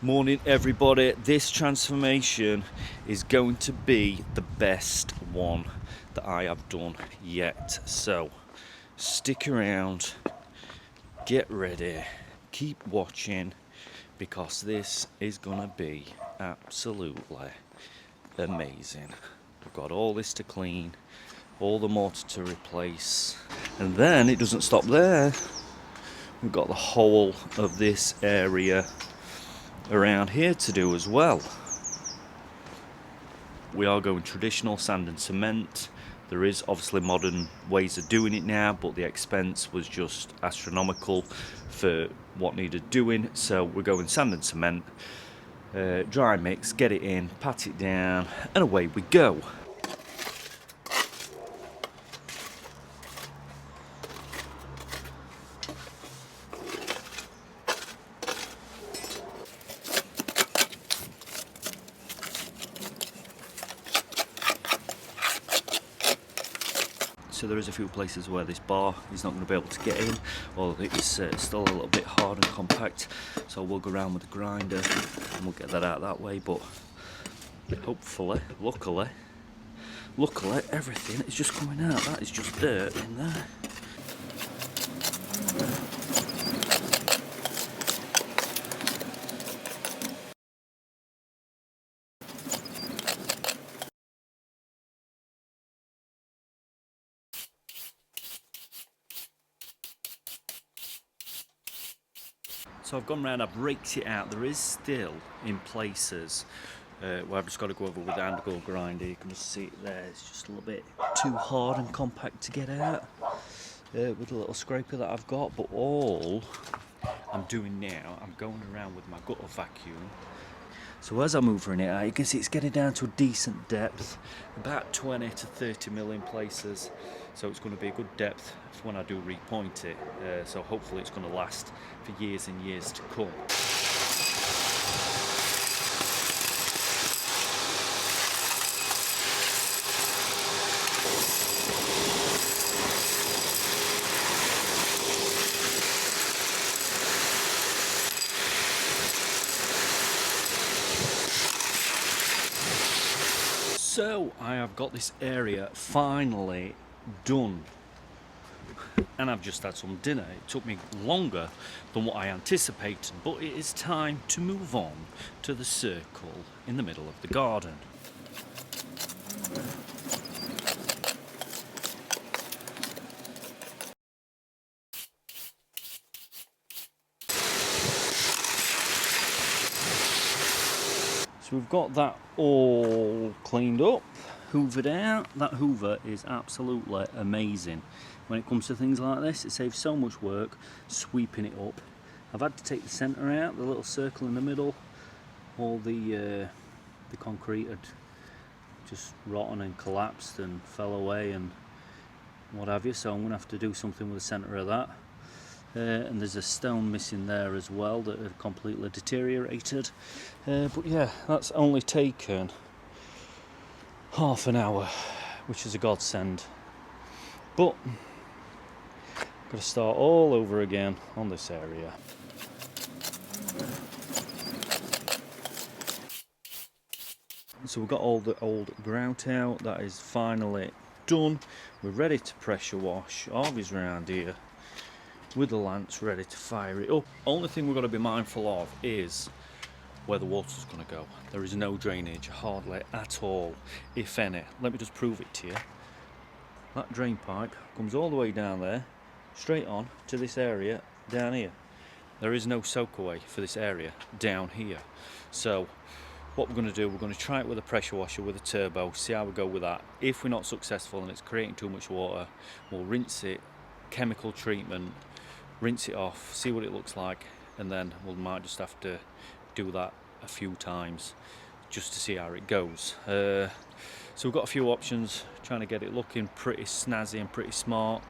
Morning everybody. This transformation is going to be the best one that I have done yet. So stick around, get ready, keep watching, because this is gonna be absolutely amazing. We've got all this to clean, all the mortar to replace, and then it doesn't stop there. We've got the whole of this area around here to do as well. We are going traditional sand and cement. There is obviously modern ways of doing it now, but the expense was just astronomical for what needed doing. So we're going sand and cement, dry mix, get it in, pat it down, and away we go. So there is a few places where this bar is not going to be able to get in, or it's still a little bit hard and compact, so we'll go around with the grinder and we'll get that out that way. But hopefully, luckily everything is just coming out. That is just dirt in there. So I've gone round, I've raked it out. There is still in places where I've just got to go over with the handle grinder. You can just see it there, it's just a little bit too hard and compact to get out with a little scraper that I've got. But all I'm doing now, I'm going around with my gutter vacuum. So as I'm moving it out, you can see it's getting down to a decent depth, about 20 to 30 mil in places. So it's going to be a good depth for when I do repoint it. So hopefully it's going to last for years and years to come. So I have got this area finally done, and I've just had some dinner. It took me longer than what I anticipated, but it is time to move on to the circle in the middle of the garden. So we've got that all cleaned up, hoovered out. That hoover is absolutely amazing. When it comes to things like this, it saves so much work sweeping it up. I've had to take the centre out, the little circle in the middle. All the concrete had just rotten and collapsed and fell away and what have you, so I'm going to have to do something with the centre of that. And there's a stone missing there as well that had completely deteriorated. But yeah, that's only taken half an hour, which is a godsend. But I've got to start all over again on this area. So we've got all the old grout out. That is finally done. We're ready to pressure wash. Harvey's around here with the lance ready to fire it up. Only thing we've got to be mindful of is where the water's going to go. There is no drainage, hardly at all, if any. Let me just prove it to you. That drain pipe comes all the way down there, straight on to this area down here. There is no soak away for this area down here. So what we're going to do, we're going to try it with a pressure washer with a turbo, see how we go with that. If we're not successful and it's creating too much water, we'll rinse it, chemical treatment, rinse it off, see what it looks like, and then we might just have to do that a few times just to see how it goes. So we've got a few options, trying to get it looking pretty snazzy and pretty smart.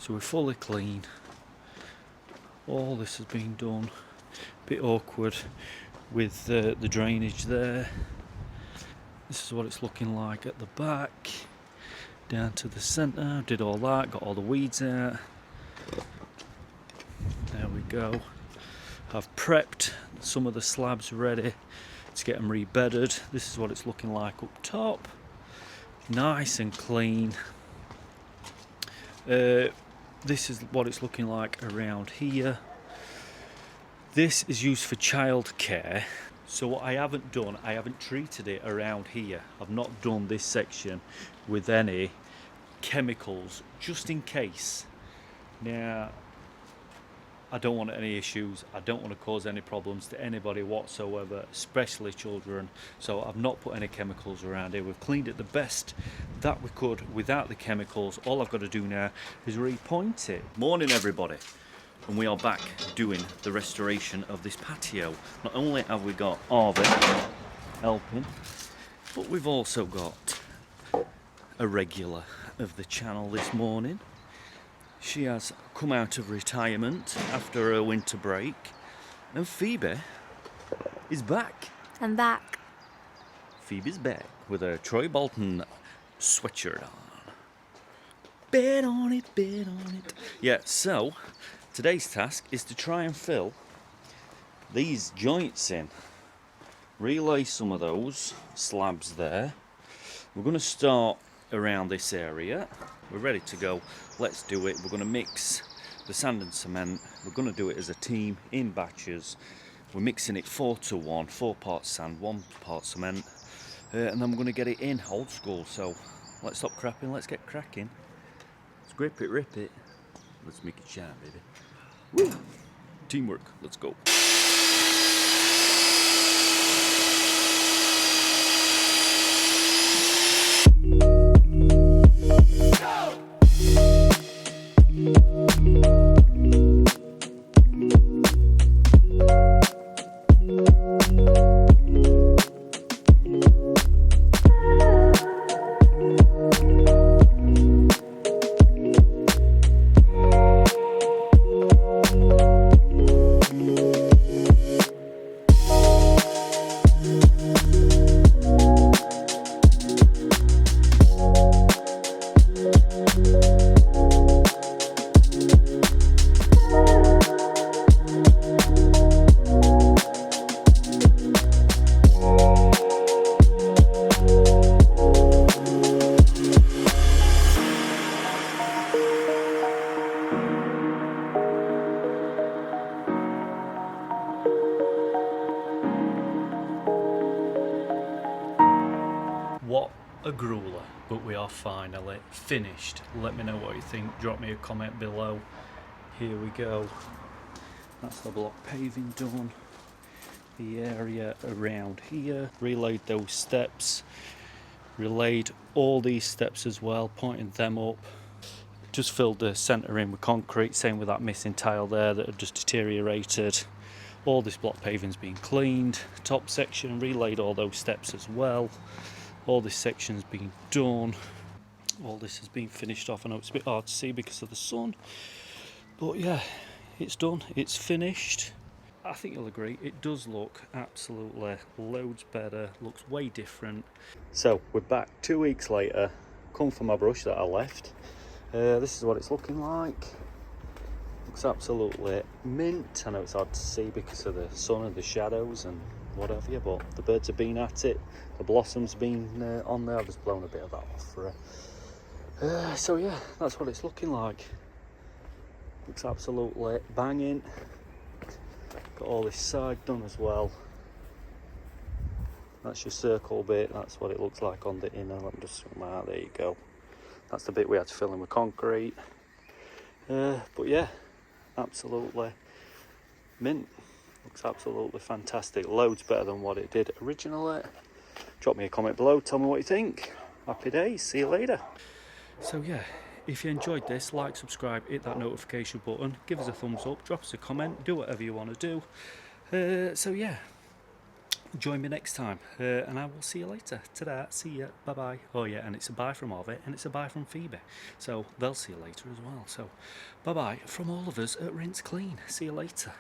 So we're fully clean. All this has been done. Bit awkward with the drainage there. This is what it's looking like at the back. Down to the centre, did all that, got all the weeds out. There we go. I've prepped some of the slabs ready to get them rebedded. This is what it's looking like up top. Nice and clean. This is what it's looking like around here. This is used for childcare. So what I haven't done, I haven't treated it around here. I've not done this section with any chemicals, just in case. Now, I don't want any issues. I don't want to cause any problems to anybody whatsoever, especially children. So I've not put any chemicals around here. We've cleaned it the best that we could without the chemicals. All I've got to do now is repoint it. Morning, everybody. And we are back doing the restoration of this patio. Not only have we got Harvey helping, but we've also got a regular of the channel this morning. She has come out of retirement after her winter break, and Phoebe is back. I'm back. Phoebe's back with her Troy Bolton sweatshirt on. Bet on it, bet on it. Yeah, so today's task is to try and fill these joints in. Relay some of those slabs there. We're going to start around this area. We're ready to go. Let's do it. We're going to mix the sand and cement. We're going to do it as a team in batches. We're mixing it 4-to-1, 4 parts sand, 1 part cement, and then we're going to get it in old school. So let's stop crapping, let's get cracking. Let's grip it, rip it. Let's make it shine, baby. Woo! Teamwork, let's go. What a grueler, but we are finally finished. Let me know what you think, drop me a comment below. Here we go. That's the block paving done. The area around here, relayed those steps, relayed all these steps as well, pointing them up. Just filled the centre in with concrete, same with that missing tile there that had just deteriorated. All this block paving's been cleaned. Top section, relayed all those steps as well. All this section's been done. All this has been finished off. I know it's a bit hard to see because of the sun, but yeah, it's done, it's finished. I think you'll agree, it does look absolutely loads better, looks way different. So we're back 2 weeks later, come for my brush that I left. This is what it's looking like. Looks absolutely mint. I know it's hard to see because of the sun and the shadows and what have you, but the birds have been at it, the blossom's been on there. I've just blown a bit of that off for her. So yeah, that's what it's looking like. Looks absolutely banging. Got all this side done as well. That's your circle bit, that's what it looks like on the inner. Let me just zoom out, there you go. That's the bit we had to fill in with concrete. But yeah, absolutely mint. Looks absolutely fantastic, loads better than what it did originally. Drop me a comment below, tell me what you think. Happy days, see you later. So yeah, if you enjoyed this, like, subscribe, hit that notification button, give us a thumbs up, drop us a comment, do whatever you want to do. So yeah, join me next time, and I will see you later. Ta-da, see ya, bye-bye. Oh yeah, and it's a bye from Harvey, and it's a bye from Phoebe, so they'll see you later as well. So bye-bye from all of us at Rinse Clean. See you later.